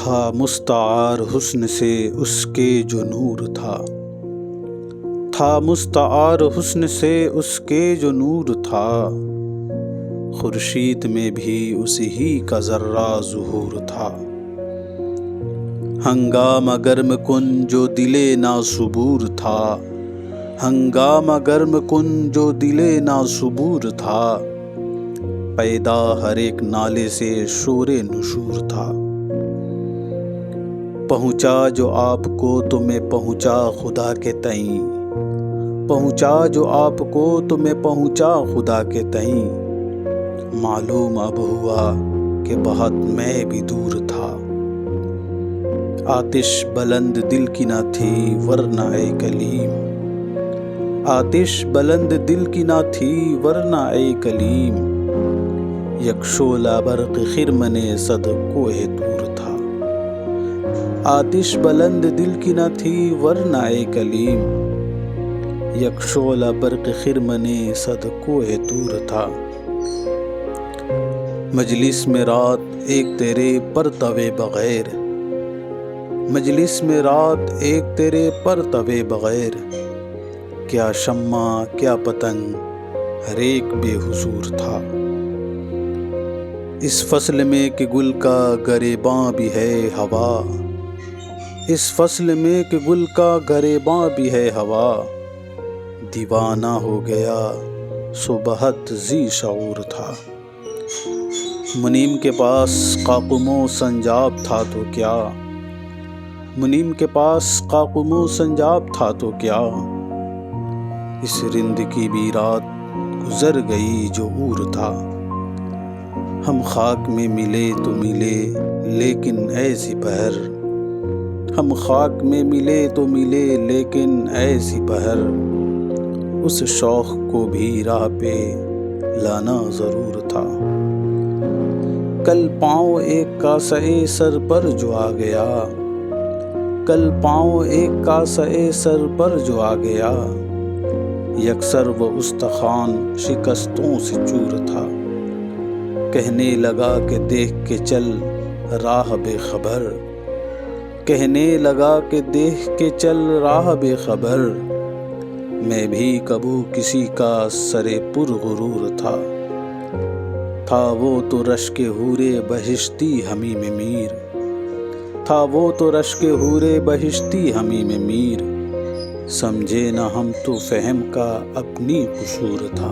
تھا مستعار حسن سے اس کے جو نور تھا مستعار حسن سے اس کے جو نور تھا، خورشید میں بھی اسی ہی کا ذرہ ظہور تھا۔ ہنگامہ گرم کن جو دل ناصبور تھا، ہنگامہ گرم کن جو دل ناصبور تھا، پیدا ہر ایک نالے سے شور نشور تھا۔ پہنچا جو آپ کو تو میں پہنچا خدا کے تئیں، پہنچا جو آپ کو تو میں پہنچا خدا کے تئیں، معلوم اب ہوا کہ بہت میں بھی دور تھا۔ آتش بلند دل کی نہ تھی ورنہ اے کلیم، آتش بلند دل کی نہ تھی ورنہ اے کلیم، یک شعلہ برق خرمن صد کوہ طور تھا۔ آتش بلند دل کی نہ تھی ورنہ اے کلیم، یک شعلہ برق خرمن صد کوہ طور تھا۔ مجلس میں رات ایک تیرے پرتو بغیر، مجلس میں رات ایک تیرے پرتو بغیر، کیا شمع کیا پتنگ ہر ایک بے حضور تھا۔ اس فصل میں کہ گل کا گریباں بھی ہے ہوا، اس فصل میں کہ گل کا گریباں بھی ہے ہوا، دیوانہ ہو گیا سو بہت ذی شعور تھا۔ منیم کے پاس قاقم و سنجاب تھا تو کیا، منیم کے پاس قاقم و سنجاب تھا تو کیا، اس رند کی بھی رات گزر گئی جو عور تھا۔ ہم خاک میں ملے تو ملے لیکن اے سپہر، ہم خاک میں ملے تو ملے لیکن اے سپہر، اس شوق کو بھی راہ پہ لانا ضرور تھا۔ کل پاؤں ایک کاسہ سر پر جو آ گیا، کل پاؤں ایک کاسہ سر پر جو آ گیا، یکسر وہ استخوان شکستوں سے چور تھا۔ کہنے لگا کہ دیکھ کے چل راہ بے خبر، کہنے لگا کہ دیکھ کے چل راہ بے خبر، میں بھی کبو کسی کا سرے پر غرور تھا وہ تو رشک حور بہشتی حمیم میر، تھا وہ تو رشک حور بہشتی حمیم میر، سمجھے نہ ہم تو فہم کا اپنی قصور تھا۔